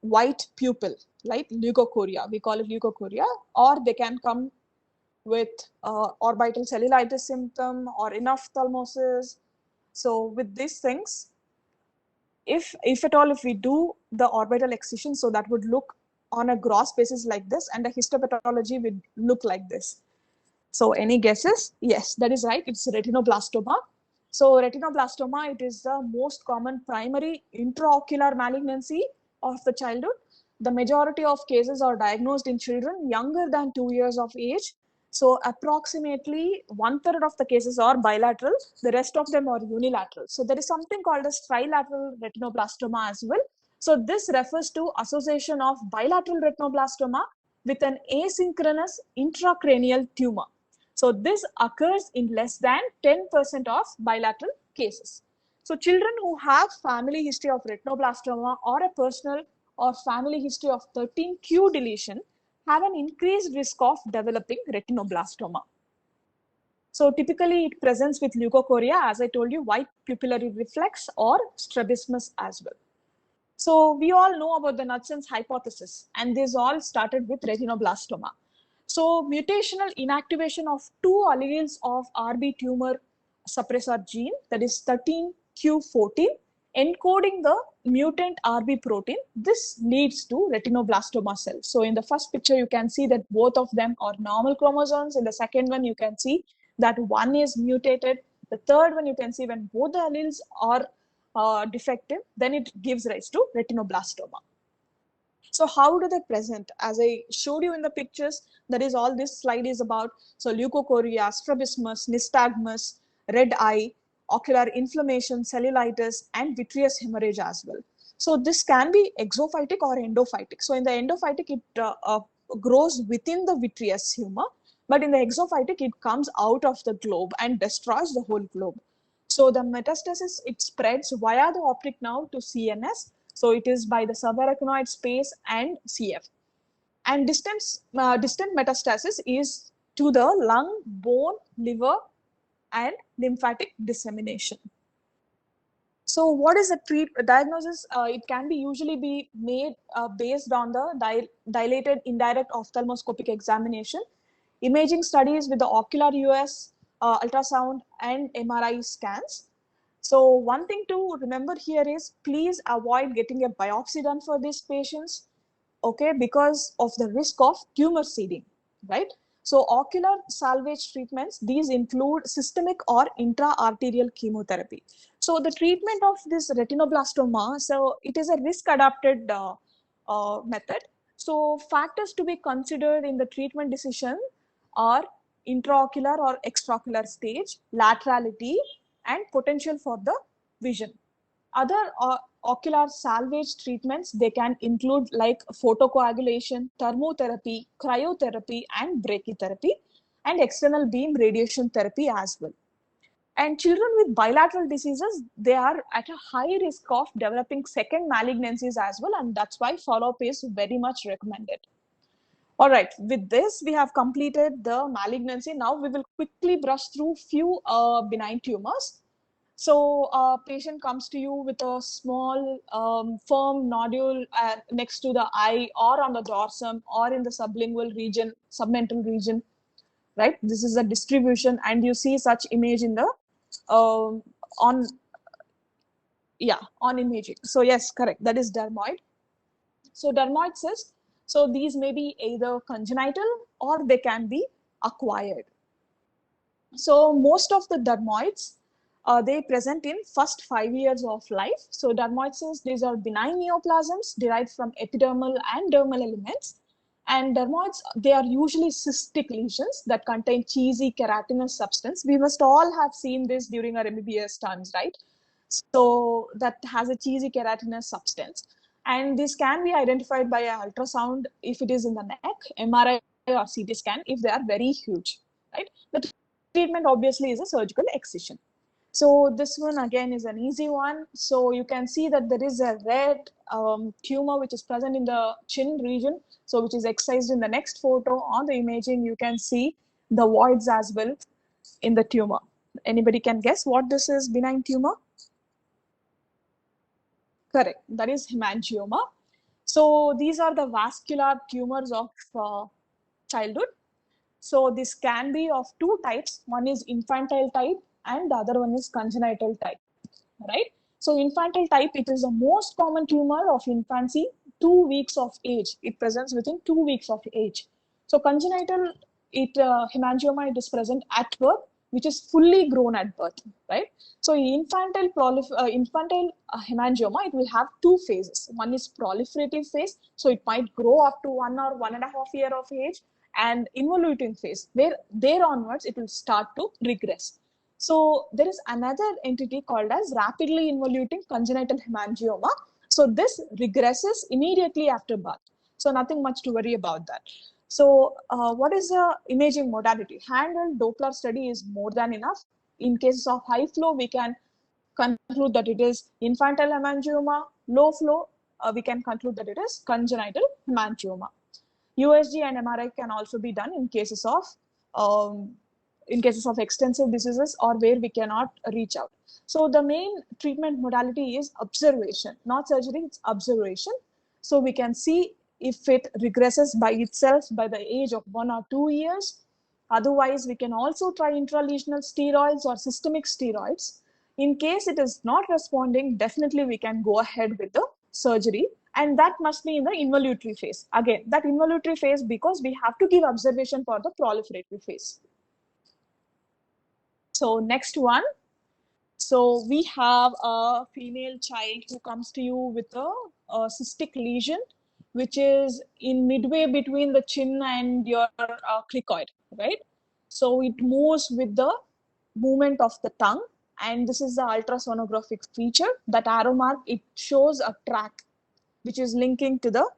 white pupil, like leukocoria. We call it leukocoria, or they can come with orbital cellulitis symptom or anaphthalomosis. So with these things, if at all, if we do the orbital excision, so that would look on a gross basis like this, and the histopathology would look like this. So any guesses? Yes, that is right. It's retinoblastoma. So retinoblastoma, it is the most common primary intraocular malignancy of the childhood. The majority of cases are diagnosed in children younger than 2 years of age. So approximately 1/3 of the cases are bilateral. The rest of them are unilateral. So there is something called as trilateral retinoblastoma as well. So this refers to association of bilateral retinoblastoma with an asynchronous intracranial tumor. So this occurs in less than 10% of bilateral cases. So children who have family history of retinoblastoma or a personal or family history of 13q deletion have an increased risk of developing retinoblastoma. So typically it presents with leukocoria, as I told you, white pupillary reflex or strabismus as well. So we all know about the Knudsen's hypothesis, and this all started with retinoblastoma. So mutational inactivation of 2 alleles of RB tumor suppressor gene, that is 13q14, encoding the mutant RB protein. This leads to retinoblastoma cells. So in the first picture, you can see that both of them are normal chromosomes. In the second one, you can see that one is mutated. The third one, you can see when both the alleles are defective, then it gives rise to retinoblastoma. So how do they present? As I showed you in the pictures, that is all this slide is about. So leukocoria, strabismus, nystagmus, red eye, ocular inflammation, cellulitis, and vitreous hemorrhage as well. So this can be exophytic or endophytic. So in the endophytic, it grows within the vitreous humor, but in the exophytic, it comes out of the globe and destroys the whole globe. So the metastasis, it spreads via the optic nerve to CNS. So it is by the subarachnoid space and CF. And distant metastasis is to the lung, bone, liver, and lymphatic dissemination. So what is the diagnosis? It can be usually be made based on the dilated indirect ophthalmoscopic examination, imaging studies with the ocular US, ultrasound, and MRI scans. So one thing to remember here is please avoid getting a biopsy done for these patients, okay, because of the risk of tumor seeding, right? So ocular salvage treatments, these include systemic or intra-arterial chemotherapy. So the treatment of this retinoblastoma, so it is a risk-adapted method. So factors to be considered in the treatment decision are intraocular or extraocular stage, laterality, and potential for the vision. Other ocular salvage treatments, they can include like photocoagulation, thermotherapy, cryotherapy, and brachytherapy, and external beam radiation therapy as well. And children with bilateral diseases, they are at a high risk of developing second malignancies as well, and that's why follow-up is very much recommended. All right, with this, we have completed the malignancy. Now we will quickly brush through few benign tumors. So a patient comes to you with a small firm nodule next to the eye or on the dorsum or in the sublingual region, submental region, right? This is a distribution, and you see such image in the on imaging. So yes, correct, that is dermoid. So dermoid cysts, so these may be either congenital or they can be acquired. So most of the dermoids, they present in first 5 years of life. So dermoid cysts, these are benign neoplasms derived from epidermal and dermal elements. And dermoids, they are usually cystic lesions that contain cheesy keratinous substance. We must all have seen this during our MBBS terms, right? So that has a cheesy keratinous substance. And this can be identified by an ultrasound if it is in the neck, MRI or CT scan if they are very huge, right? The treatment obviously is a surgical excision. So this one again is an easy one. So you can see that there is a red tumor which is present in the chin region, so which is excised in the next photo. On the imaging, you can see the voids as well in the tumor. Anybody can guess what this is? Benign tumor? Correct, that is hemangioma. So these are the vascular tumors of childhood. So this can be of two types. One is infantile type and the other one is congenital type, right? So infantile type, it is the most common tumor of infancy, 2 weeks of age. It presents within 2 weeks of age. So congenital, hemangioma, it is present at birth, which is fully grown at birth, right? So infantile hemangioma, it will have two phases. One is proliferative phase, so it might grow up to 1 or 1.5 year of age, and involuting phase, where there onwards it will start to regress. So there is another entity called as rapidly involuting congenital hemangioma. So this regresses immediately after birth. So nothing much to worry about that. So what is the imaging modality? Handheld Doppler study is more than enough. In cases of high flow, we can conclude that it is infantile hemangioma. Low flow, we can conclude that it is congenital hemangioma. USG and MRI can also be done in cases of extensive diseases or where we cannot reach out. So the main treatment modality is observation, not surgery, it's observation. So we can see if it regresses by itself by the age of 1 or 2 years. Otherwise, we can also try intralesional steroids or systemic steroids. In case it is not responding, definitely we can go ahead with the surgery, and that must be in the involutory phase. Again, that involutory phase, because we have to give observation for the proliferatory phase. So next one. So we have a female child who comes to you with a cystic lesion, which is in midway between the chin and your cricoid, right? So it moves with the movement of the tongue, and this is the ultrasonographic feature. That arrow mark, it shows a track which is linking to the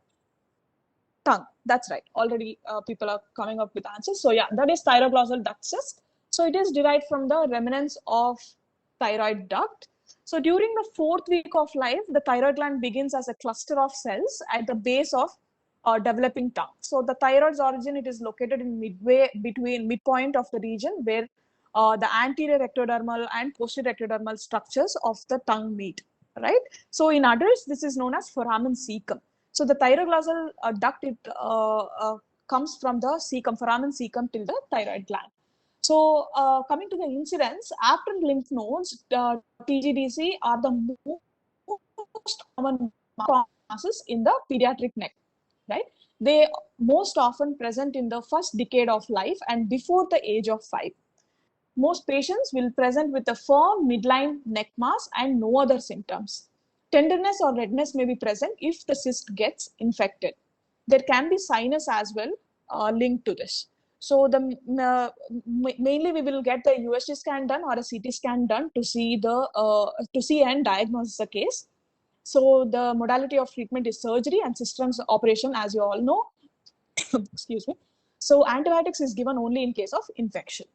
tongue. That's right. Already people are coming up with answers. So yeah, that is thyroglossal duct cyst. So it is derived from the remnants of thyroid duct. So during the 4th week of life, the thyroid gland begins as a cluster of cells at the base of developing tongue. So the thyroid's origin, it is located in midpoint of the region where the anterior ectodermal and posterior ectodermal structures of the tongue meet, right? So in adults, this is known as foramen cecum. So the thyroglossal duct, it comes from the cecum, foramen cecum till the thyroid gland. So coming to the incidence, after lymph nodes, TGDC are the most common causes in the pediatric neck, right? They most often present in the first decade of life and before the age of 5. Most patients will present with a firm midline neck mass and no other symptoms. Tenderness or redness may be present if the cyst gets infected. There can be sinus as well linked to this. So mainly we will get the USG scan done or a CT scan done to see and diagnose the case. So the modality of treatment is surgery and Sistrun's operation, as you all know. Excuse me. So antibiotics is given only in case of infection.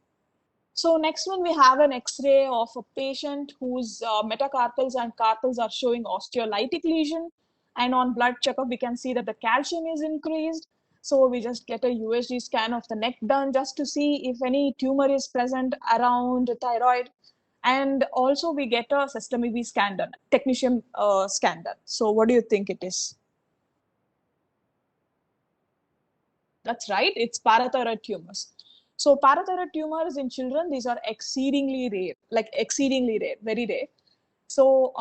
So next one, we have an X-ray of a patient whose metacarpals and carpals are showing osteolytic lesion. And on blood checkup, we can see that the calcium is increased. So we just get a USG scan of the neck done just to see if any tumor is present around the thyroid. And also we get a system EV scan done, technetium scan done. So what do you think it is? That's right, it's parathyroid tumors. So parathyroid tumors in children, these are exceedingly rare, like exceedingly rare, very rare. So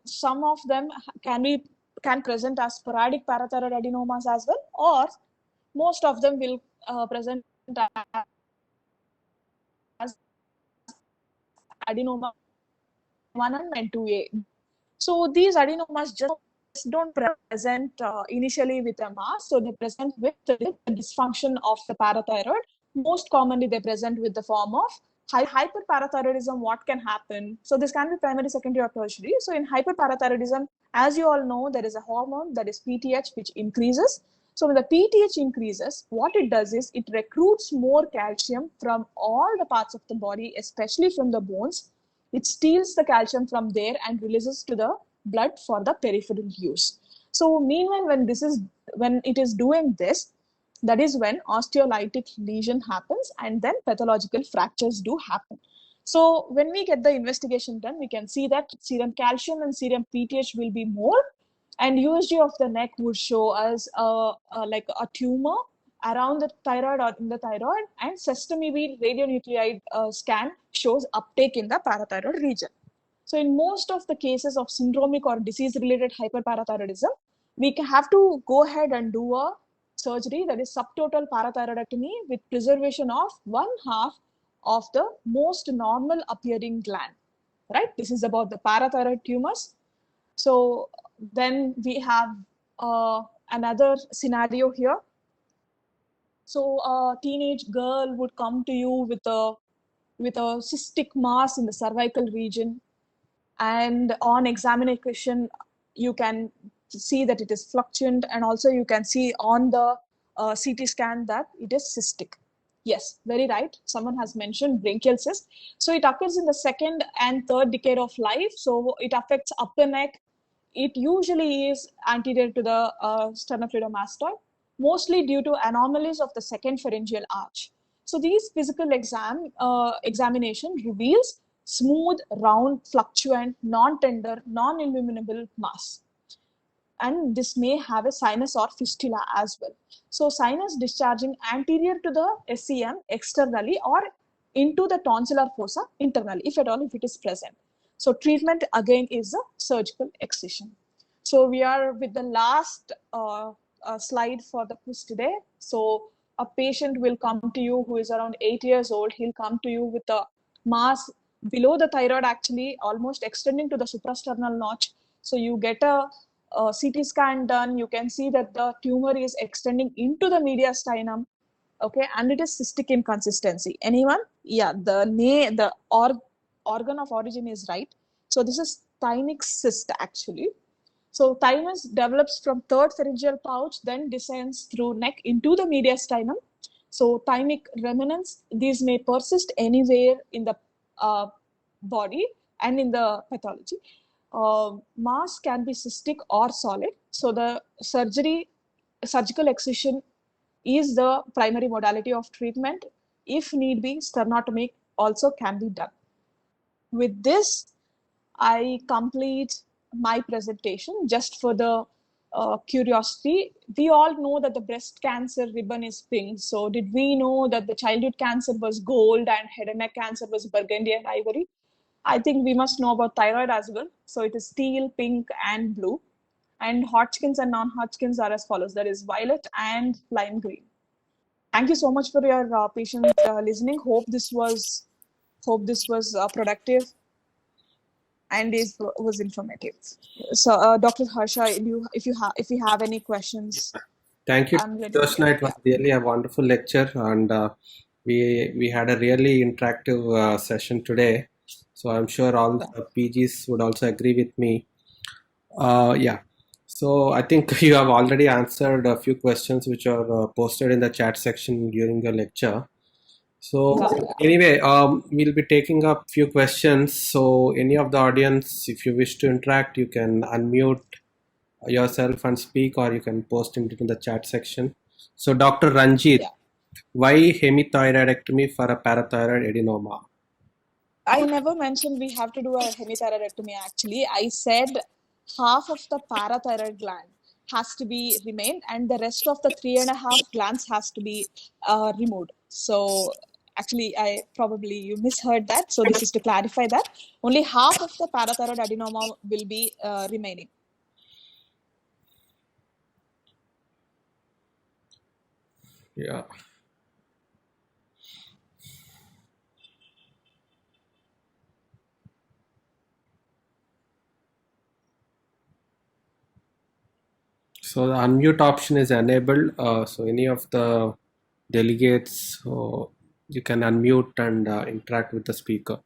some of them can present as sporadic parathyroid adenomas as well, or most of them will present as adenoma 1 and 2A. So these adenomas just don't present initially with a mass, so they present with the dysfunction of the parathyroid. Most commonly, they present with the form of hyperparathyroidism. What can happen? So this can be primary, secondary, or tertiary. So in hyperparathyroidism, as you all know, there is a hormone that is PTH which increases. So when the PTH increases, what it does is it recruits more calcium from all the parts of the body, especially from the bones. It steals the calcium from there and releases to the blood for the peripheral use. So meanwhile, when it is doing this, that is when osteolytic lesion happens and then pathological fractures do happen. So when we get the investigation done, we can see that serum calcium and serum PTH will be more, and USG of the neck would show us like a tumor around the thyroid or in the thyroid, and sestamivi radionuclide scan shows uptake in the parathyroid region. So in most of the cases of syndromic or disease-related hyperparathyroidism, we have to go ahead and do a surgery, that is subtotal parathyroidectomy with preservation of one half of the most normal appearing gland, right? This is about the parathyroid tumors. So then we have another scenario here. So a teenage girl would come to you with a cystic mass in the cervical region, and on examination you can see that it is fluctuant, and also you can see on the CT scan that it is cystic. Yes, very right, someone has mentioned branchial cyst. So it occurs in the second and third decade of life, so it affects upper neck. It usually is anterior to the sternocleidomastoid, mostly due to anomalies of the second pharyngeal arch. So these physical examination reveals smooth, round, fluctuant, non-tender, non-illuminable mass. And this may have a sinus or fistula as well. So sinus discharging anterior to the SCM externally or into the tonsillar fossa internally, if at all, if it is present. So treatment again is a surgical excision. So we are with the last slide for the quiz today. So a patient will come to you who is around 8 years old. He'll come to you with a mass below the thyroid, actually almost extending to the suprasternal notch. So you get a CT scan done. You can see that the tumor is extending into the mediastinum, okay, and it is cystic in consistency. Anyone? Yeah, the organ of origin is right. So this is thymic cyst actually. So thymus develops from third pharyngeal pouch, then descends through neck into the mediastinum. So thymic remnants, these may persist anywhere in the body and in the pathology. Mass can be cystic or solid. So the surgical excision is the primary modality of treatment. If need be, sternotomy also can be done. With this, I complete my presentation. Just for the curiosity, we all know that the breast cancer ribbon is pink. So did we know that the childhood cancer was gold and head and neck cancer was burgundy and ivory? I think we must know about thyroid as well. So it is teal, pink, and blue. And Hodgkin's and non-Hodgkin's are as follows. That is violet and lime green. Thank you so much for your patient listening. Hope this was productive and was informative. So, Dr. Harsha, if you have any questions, Thank you, I'm ready. Joshna. It was really a wonderful lecture, and we had a really interactive session today. So I'm sure all the PGs would also agree with me. Yeah. So I think you have already answered a few questions which are posted in the chat section during the lecture. So anyway, we'll be taking up few questions. So any of the audience, if you wish to interact, you can unmute yourself and speak, or you can post it in the chat section. So Dr. Ranjit, Yeah. why hemithyroidectomy for a parathyroid adenoma? I never mentioned we have to do a hemithyroidectomy actually. I said half of the parathyroid gland has to be remained and the rest of the 3.5 glands has to be removed. So actually you misheard that. So this is to clarify that only half of the parathyroid adenoma will be remaining. Yeah. So the unmute option is enabled. So any of the delegates, you can unmute and interact with the speaker.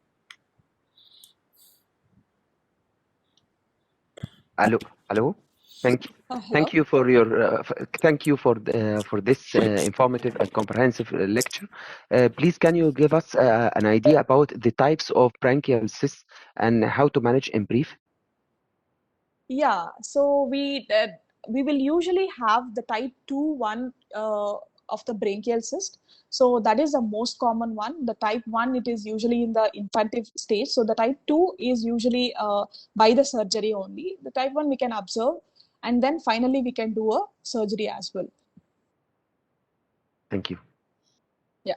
Hello. Thank Hello. you for your thank you for this informative and comprehensive lecture. Please, can you give us an idea about the types of branchial cysts and how to manage in brief? Yeah, so we will usually have the type 2 one of the branchial cyst. So that is the most common one. The type 1, it is usually in the infantile stage. So the type 2 is usually by the surgery only. The type 1 we can observe, and then finally we can do a surgery as well. Thank you. Yeah.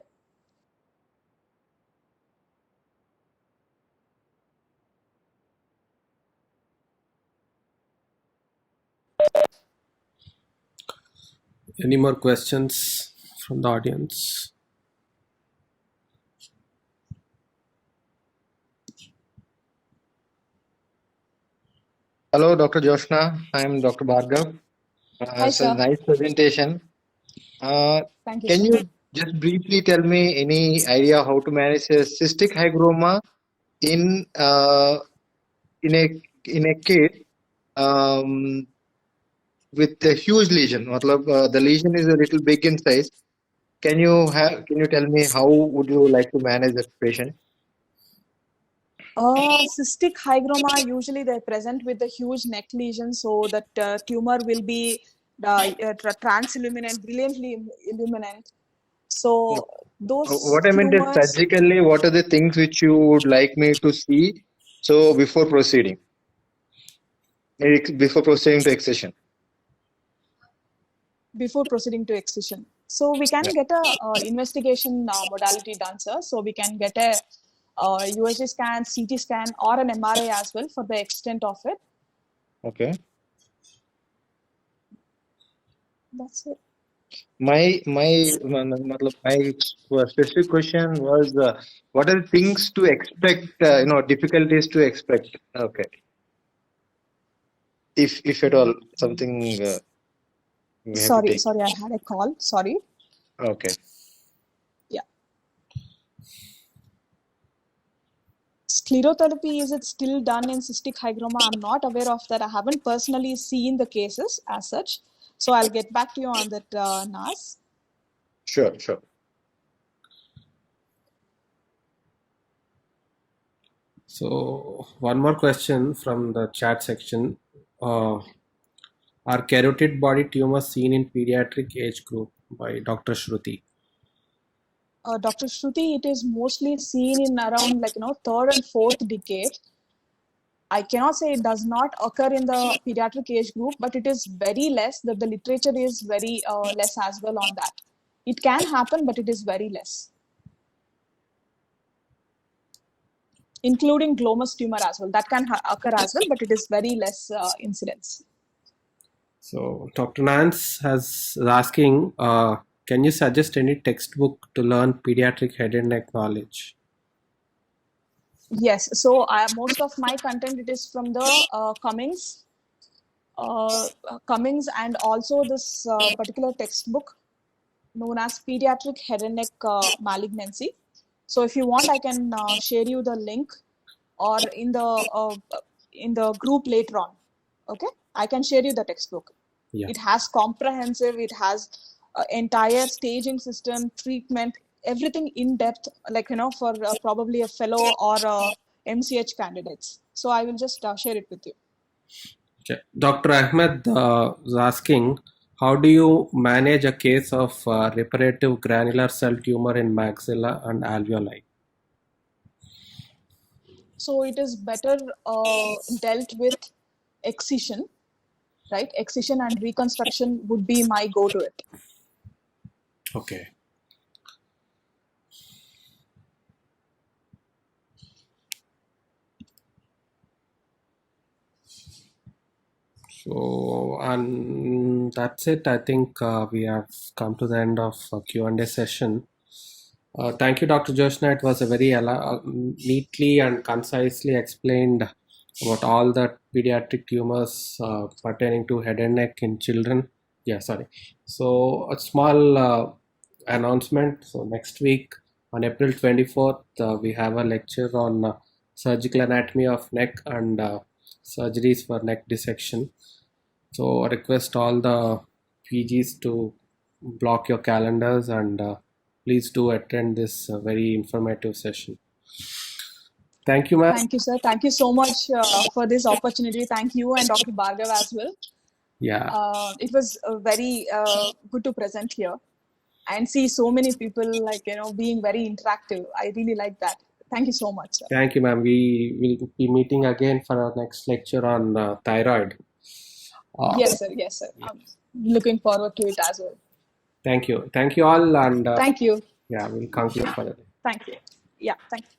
Any more questions from the audience? Hello, Dr. Joshna. I'm Dr. Bhargav. Hi, It's a sir. nice presentation. Thank you, Can sir. you just briefly tell me any idea how to manage a cystic hygroma in a kid with a huge lesion? The lesion is a little big in size. Can you tell me how would you like to manage that patient? Cystic hygroma, usually they present with a huge neck lesion, so that tumor will be transilluminant, brilliantly illuminant. So those What I meant is tumors, surgically, what are the things which you would like me to see? So before proceeding to excision. before proceeding to excision. So we can Yeah. get a investigation modality done, sir. So we can get a USG scan, CT scan, or an MRI as well for the extent of it. Okay. That's it. My specific question was what are the things to expect? Difficulties to expect. Okay. If at all something we have to take. Sorry, I had a call. Sorry. Okay. Yeah. Sclerotherapy, is it still done in cystic hygroma? I'm not aware of that. I haven't personally seen the cases as such. So I'll get back to you on that, Nas. Sure. So one more question from the chat section. Are carotid body tumors seen in pediatric age group, by Dr. Shruti? Dr. Shruti, it is mostly seen in around third and fourth decade. I cannot say it does not occur in the pediatric age group, but it is very less. That the literature is very less as well on that. It can happen, but it is very less. Including glomus tumor as well. That can occur as well, but it is very less incidence. So Dr. Nance is asking, can you suggest any textbook to learn pediatric head and neck knowledge? Yes, so most of my content, it is from the Cummings and also this particular textbook known as Pediatric Head and Neck Malignancy. So if you want, I can share you the link or in the group later on. Okay, I can share you the textbook. Yeah. It has comprehensive, it has entire staging system, treatment, everything in depth, like, for probably a fellow or MCH candidates. So I will just share it with you. Okay. Dr. Ahmed was asking, how do you manage a case of reparative granular cell tumor in maxilla and alveoli? So it is better dealt with excision, right? Excision and reconstruction would be my go to it. Okay. So, and that's it. I think we have come to the end of Q&A session. Thank you, Dr. Joshna. It was a very neatly and concisely explained about all the pediatric tumors pertaining to head and neck in children. Yeah, sorry. So, a small announcement. So, next week on April 24th, we have a lecture on surgical anatomy of neck and surgeries for neck dissection. So, I request all the PGs to block your calendars and please do attend this very informative session. Thank you, ma'am. Thank you, sir. Thank you so much for this opportunity. Thank you and Dr. Bhargav as well. Yeah. It was very good to present here and see so many people being very interactive. I really like that. Thank you so much, sir. Thank you, ma'am. We will be meeting again for our next lecture on thyroid. Yes, sir. Yes, sir. I'm looking forward to it as well. Thank you. Thank you all. And thank you. Yeah, we'll conclude for the day. Thank you. Yeah, thank you.